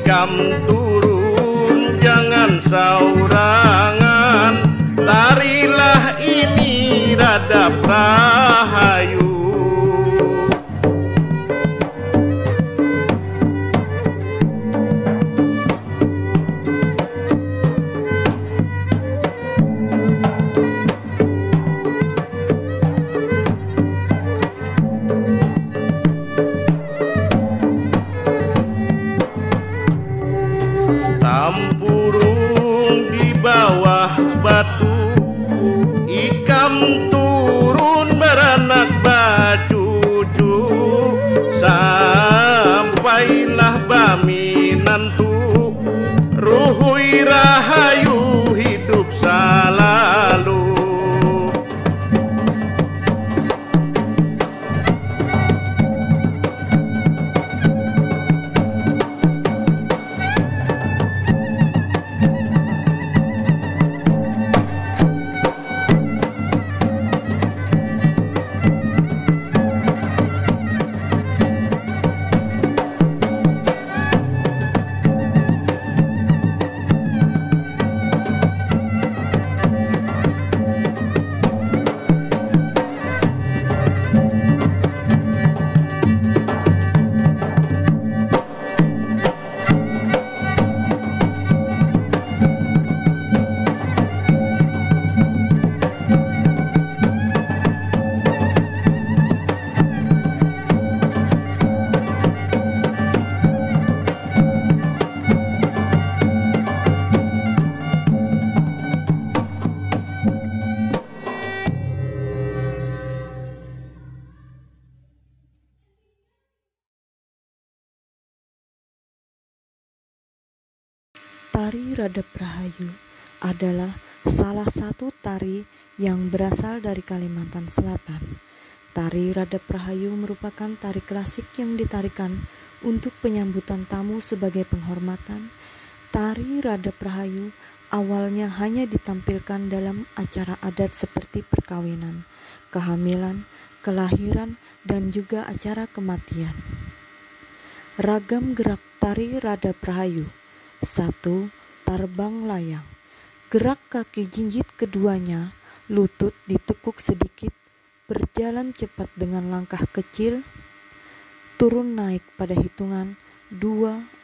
ikam turun jangan saurangan, tarilah ini Radap Rahayu. Tampurung di bawah batu, ikam turun beranak bacucu, sampailah bami nantu, ruhui rahayu hidup selalu. Tari Radap Rahayu adalah salah satu tari yang berasal dari Kalimantan Selatan. Tari Radap Rahayu merupakan tari klasik yang ditarikan untuk penyambutan tamu sebagai penghormatan. Tari Radap Rahayu awalnya hanya ditampilkan dalam acara adat seperti perkawinan, kehamilan, kelahiran, dan juga acara kematian. Ragam gerak tari Radap Rahayu. 1. Tarbang layang. Gerak kaki jinjit keduanya, lutut ditekuk sedikit, berjalan cepat dengan langkah kecil, turun naik pada hitungan 2,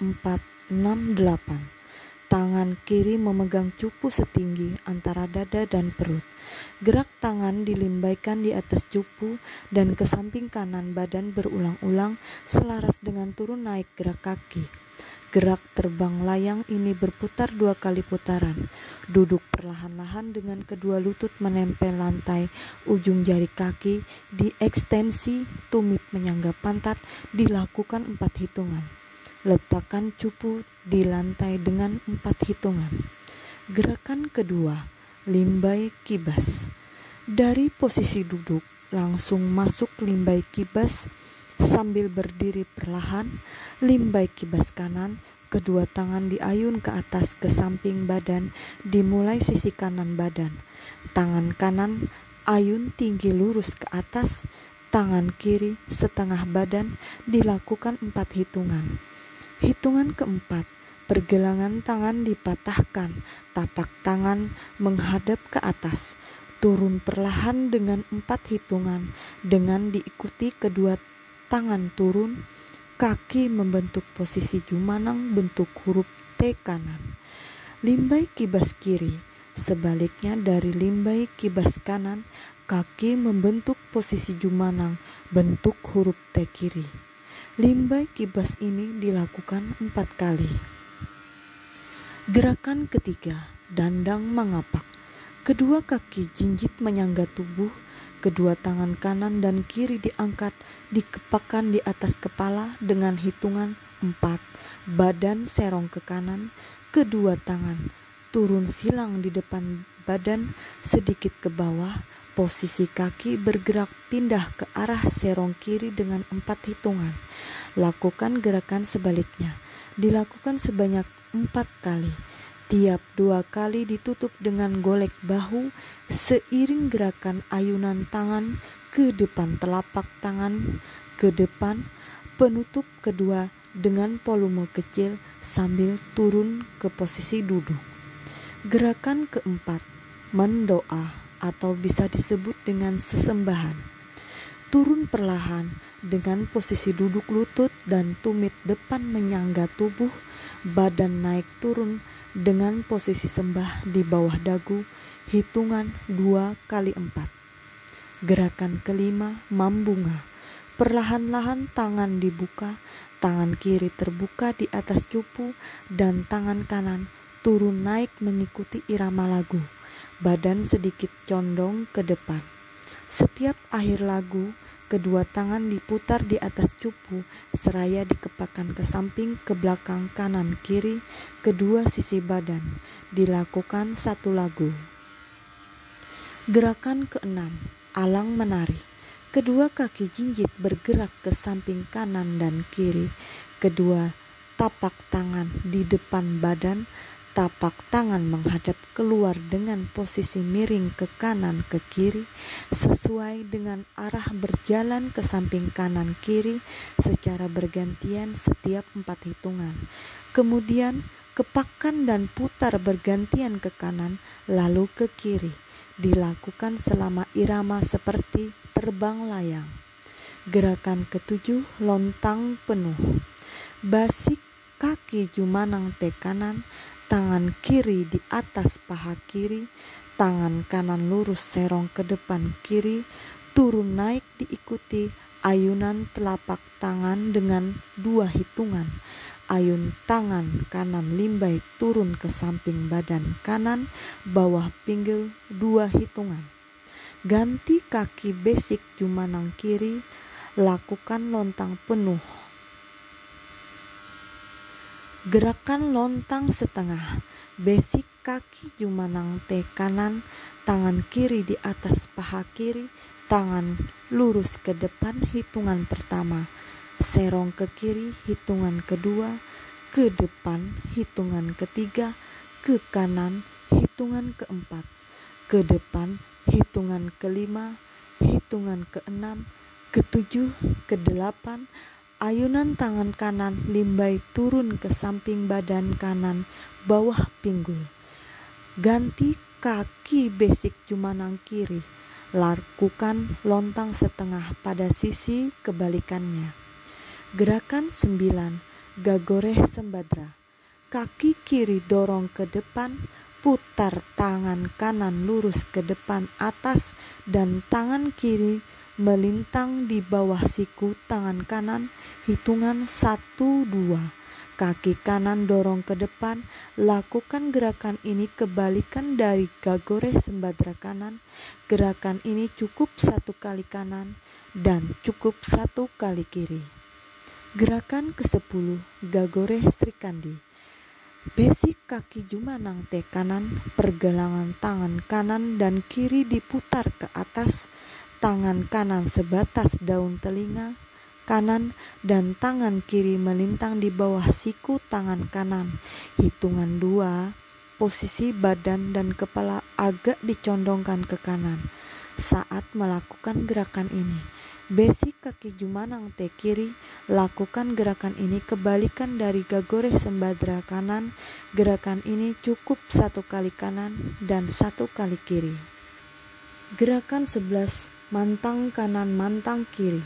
4, 6, 8. Tangan kiri memegang cupu setinggi antara dada dan perut. Gerak tangan dilimbaikan di atas cupu dan ke samping kanan badan berulang-ulang selaras dengan turun naik gerak kaki. Gerak terbang layang ini berputar 2 kali putaran. Duduk perlahan-lahan dengan kedua lutut menempel lantai, ujung jari kaki diekstensi, tumit menyangga pantat, dilakukan 4 hitungan. Letakkan cupu di lantai dengan 4 hitungan. Gerakan kedua, limbai kibas. Dari posisi duduk, langsung masuk limbai kibas. Sambil berdiri perlahan, limbai kibas kanan, kedua tangan diayun ke atas ke samping badan, dimulai sisi kanan badan. Tangan kanan ayun tinggi lurus ke atas, tangan kiri setengah badan, dilakukan 4 hitungan. Hitungan keempat, pergelangan tangan dipatahkan, tapak tangan menghadap ke atas. Turun perlahan dengan 4 hitungan, dengan diikuti kedua tangan turun, kaki membentuk posisi jumanang bentuk huruf T kanan. Limbai kibas kiri, sebaliknya dari limbai kibas kanan, kaki membentuk posisi jumanang bentuk huruf T kiri. Limbai kibas ini dilakukan 4 kali. Gerakan ketiga, dandang mengapak. Kedua kaki jinjit menyangga tubuh, kedua tangan kanan dan kiri diangkat, dikepakkan di atas kepala dengan hitungan 4. Badan serong ke kanan, kedua tangan turun silang di depan badan sedikit ke bawah. Posisi kaki bergerak pindah ke arah serong kiri dengan 4 hitungan. Lakukan gerakan sebaliknya. Dilakukan sebanyak 4 kali. Tiap 2 kali ditutup dengan golek bahu seiring gerakan ayunan tangan ke depan, telapak tangan ke depan, penutup kedua dengan volume kecil sambil turun ke posisi duduk. Gerakan keempat, mendoa atau bisa disebut dengan sesembahan. Turun perlahan dengan posisi duduk lutut dan tumit depan menyangga tubuh, badan naik turun dengan posisi sembah di bawah dagu, hitungan 2 kali 4. Gerakan kelima, mambunga. Perlahan-lahan tangan dibuka, tangan kiri terbuka di atas cupu dan tangan kanan turun naik mengikuti irama lagu. Badan sedikit condong ke depan. Setiap akhir lagu, kedua tangan diputar di atas cupu seraya dikepakkan ke samping ke belakang kanan kiri kedua sisi badan. Dilakukan 1 lagu. Gerakan keenam, alang menari. Kedua kaki jinjit bergerak ke samping kanan dan kiri. Kedua tapak tangan di depan badan. Tapak tangan menghadap keluar dengan posisi miring ke kanan ke kiri sesuai dengan arah berjalan ke samping kanan kiri secara bergantian setiap 4 hitungan. Kemudian kepakkan dan putar bergantian ke kanan lalu ke kiri. Dilakukan selama irama seperti terbang layang. Gerakan ketujuh, lontang penuh. Basik kaki jumanang te kanan, tangan kiri di atas paha kiri, tangan kanan lurus serong ke depan kiri, turun naik diikuti ayunan telapak tangan dengan 2 hitungan. Ayun tangan kanan limbai turun ke samping badan kanan, bawah pinggul 2 hitungan. Ganti kaki besik jumanang kiri, lakukan lontang penuh. Gerakan lontang setengah. Besik kaki jumanang te kanan, tangan kiri di atas paha kiri, tangan lurus ke depan hitungan pertama, serong ke kiri hitungan kedua, ke depan hitungan ketiga, ke kanan hitungan keempat, ke depan hitungan kelima, hitungan keenam, ketujuh, kedelapan. Ayunan tangan kanan limbai turun ke samping badan kanan bawah pinggul. Ganti kaki besik jumanang kiri. Lakukan lontang setengah pada sisi kebalikannya. Gerakan 9, gagoreh sembadra. Kaki kiri dorong ke depan, putar tangan kanan lurus ke depan atas dan tangan kiri melintang di bawah siku tangan kanan, hitungan 1-2. Kaki kanan dorong ke depan. Lakukan gerakan ini kebalikan dari gagoreh sembadra kanan. Gerakan ini cukup 1 kali kanan dan cukup 1 kali kiri. Gerakan ke-10, gagoreh srikandi. Besik kaki jumanang te kanan, pergelangan tangan kanan dan kiri diputar ke atas, tangan kanan sebatas daun telinga kanan dan tangan kiri melintang di bawah siku tangan kanan. Hitungan 2, posisi badan dan kepala agak dicondongkan ke kanan saat melakukan gerakan ini. Besik kaki jumanang te kiri, lakukan gerakan ini kebalikan dari gagoreh sembadra kanan. Gerakan ini cukup 1 kali kanan dan 1 kali kiri. Gerakan 11, mantang kanan mantang kiri.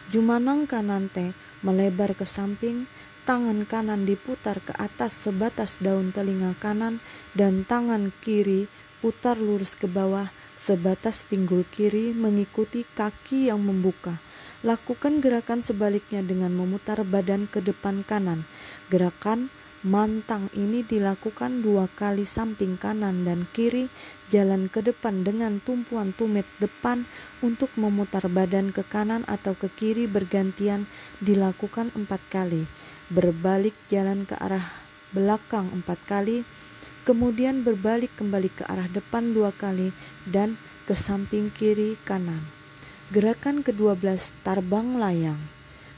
Jumanang kanan te melebar ke samping, tangan kanan diputar ke atas sebatas daun telinga kanan dan tangan kiri putar lurus ke bawah sebatas pinggul kiri mengikuti kaki yang membuka. Lakukan gerakan sebaliknya dengan memutar badan ke depan kanan. Gerakan mantang ini dilakukan 2 kali samping kanan dan kiri, jalan ke depan dengan tumpuan tumit depan untuk memutar badan ke kanan atau ke kiri bergantian dilakukan 4 kali. Berbalik jalan ke arah belakang 4 kali, kemudian berbalik kembali ke arah depan 2 kali dan ke samping kiri kanan. Gerakan ke-12, tarbang layang.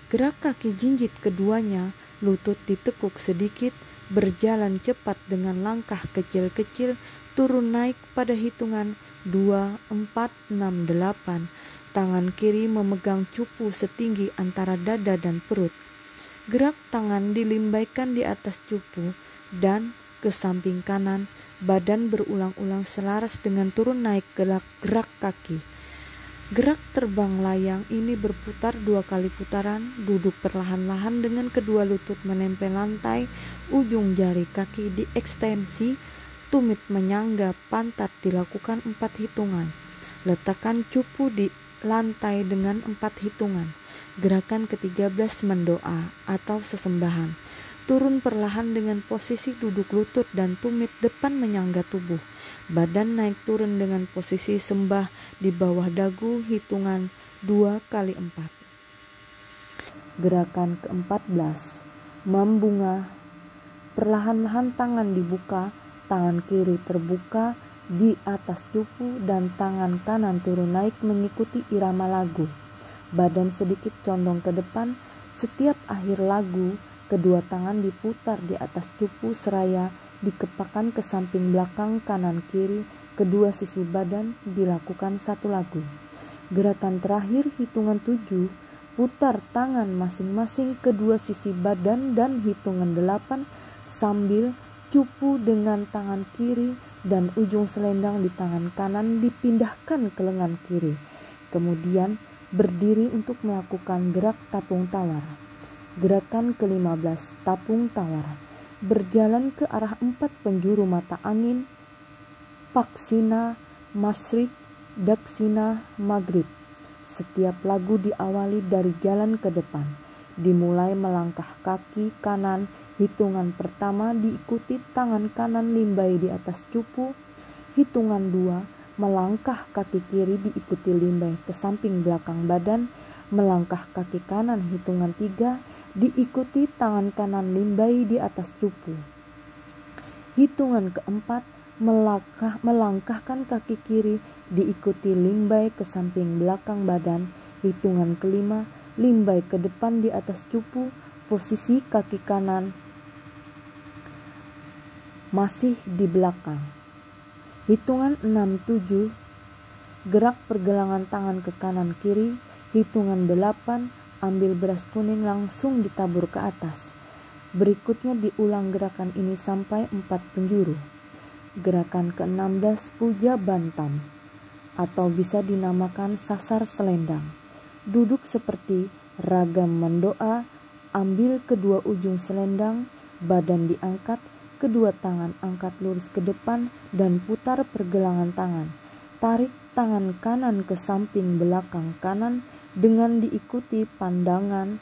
Gerak kaki jinjit keduanya, lutut ditekuk sedikit, berjalan cepat dengan langkah kecil-kecil, turun naik pada hitungan 2, 4, 6, 8. Tangan kiri memegang cupu setinggi antara dada dan perut. Gerak tangan dilimbaikan di atas cupu dan ke samping kanan, badan berulang-ulang selaras dengan turun naik gerak kaki. Gerak terbang layang ini berputar 2 kali putaran, duduk perlahan-lahan dengan kedua lutut menempel lantai, ujung jari kaki diekstensi, tumit menyangga pantat dilakukan 4 hitungan. Letakkan cupu di lantai dengan 4 hitungan. Gerakan ke-13 mendoa atau sesembahan. Turun perlahan dengan posisi duduk lutut dan tumit depan menyangga tubuh. Badan naik turun dengan posisi sembah di bawah dagu, hitungan 2 kali 4. Gerakan ke-14 membungah. Perlahan-lahan tangan dibuka, tangan kiri terbuka di atas cupu dan tangan kanan turun naik mengikuti irama lagu. Badan sedikit condong ke depan. Setiap akhir lagu, kedua tangan diputar di atas cupu seraya dikepakkan ke samping belakang kanan kiri, kedua sisi badan dilakukan 1 lagu. Gerakan terakhir hitungan 7, putar tangan masing-masing kedua sisi badan dan hitungan 8 sambil cupu dengan tangan kiri dan ujung selendang di tangan kanan dipindahkan ke lengan kiri. Kemudian berdiri untuk melakukan gerak tapung tawar. Gerakan ke-15 tapung tawar. Berjalan ke arah 4 penjuru mata angin, Paksina, Masyrik, Daksina, Maghrib. Setiap lagu diawali dari jalan ke depan. Dimulai melangkah kaki kanan, hitungan pertama diikuti tangan kanan limbai di atas cupu, hitungan 2 melangkah kaki kiri diikuti limbai ke samping belakang badan, melangkah kaki kanan hitungan 3 diikuti tangan kanan limbai di atas cupu. Hitungan keempat melangkahkan kaki kiri diikuti limbai ke samping belakang badan. Hitungan kelima limbai ke depan di atas cupu, posisi kaki kanan masih di belakang. Hitungan 6-7 gerak pergelangan tangan ke kanan kiri. Hitungan 8 ambil beras kuning langsung ditabur ke atas. Berikutnya diulang gerakan ini sampai 4 penjuru. Gerakan ke-16 puja bantam atau bisa dinamakan sasar selendang. Duduk seperti ragam mendoa, ambil kedua ujung selendang, badan diangkat, kedua tangan angkat lurus ke depan dan putar pergelangan tangan. Tarik tangan kanan ke samping belakang kanan dengan diikuti pandangan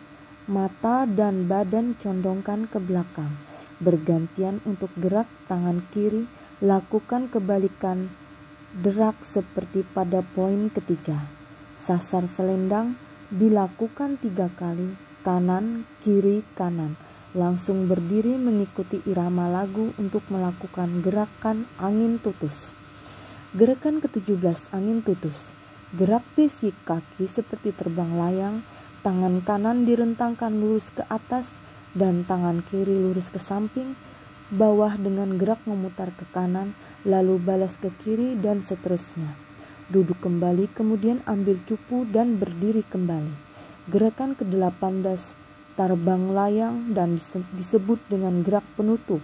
mata dan badan condongkan ke belakang. Bergantian untuk gerak tangan kiri, lakukan kebalikan derak seperti pada poin ketiga. Sasar selendang dilakukan 3 kali, kanan, kiri, kanan. Langsung berdiri mengikuti irama lagu untuk melakukan gerakan angin tutus. Gerakan ke-17 angin tutus. Gerak fisik kaki seperti terbang layang, tangan kanan direntangkan lurus ke atas dan tangan kiri lurus ke samping, bawah dengan gerak memutar ke kanan, lalu balas ke kiri dan seterusnya. Duduk kembali, kemudian ambil cupu dan berdiri kembali. Gerakan ke-18 terbang layang dan disebut dengan gerak penutup.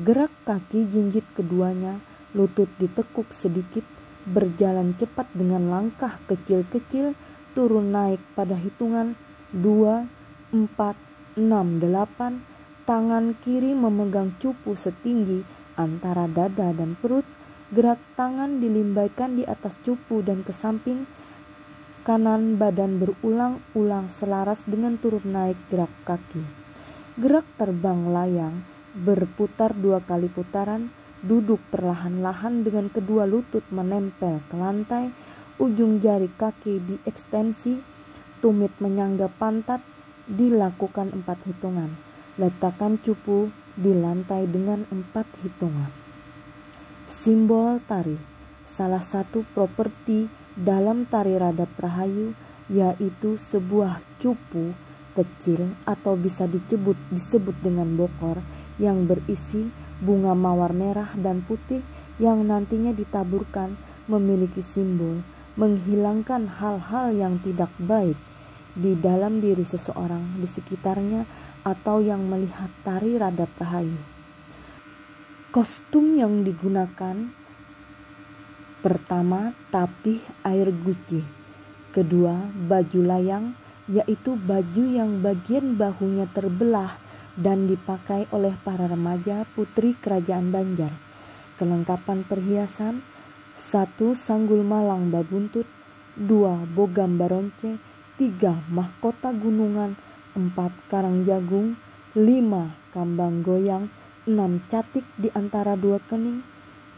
Gerak kaki jinjit keduanya, lutut ditekuk sedikit, berjalan cepat dengan langkah kecil-kecil, turun naik pada hitungan 2, 4, 6, 8. Tangan kiri memegang cupu setinggi antara dada dan perut. Gerak tangan dilimbaikan di atas cupu dan ke samping kanan badan berulang-ulang selaras dengan turun naik gerak kaki. Gerak terbang layang berputar 2 kali putaran. Duduk perlahan-lahan dengan kedua lutut menempel ke lantai, ujung jari kaki diekstensi, tumit menyangga pantat, dilakukan 4 hitungan. Letakkan cupu di lantai dengan 4 hitungan. Simbol tari. Salah satu properti dalam tari Radha Prahayu yaitu sebuah cupu kecil atau bisa disebut dengan bokor yang berisi bunga mawar merah dan putih yang nantinya ditaburkan, memiliki simbol menghilangkan hal-hal yang tidak baik. di dalam diri seseorang di sekitarnya atau yang melihat tari Radap Rahayu. Kostum yang digunakan: pertama, tapih air guci. Kedua, baju layang, yaitu baju yang bagian bahunya terbelah dan dipakai oleh para remaja putri kerajaan Banjar. Kelengkapan perhiasan: 1. Sanggul malang babuntut, 2. bogam baronce, 3. mahkota gunungan, 4. karang jagung, 5. kambang goyang, 6. catik di antara dua kening,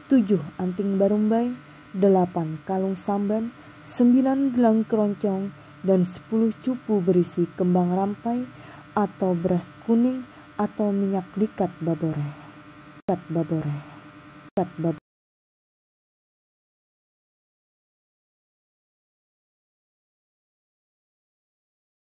7. anting barumbai, 8. kalung samban, 9. gelang keroncong, dan 10 cupu berisi kembang rampai atau beras kuning atau minyak likat babore.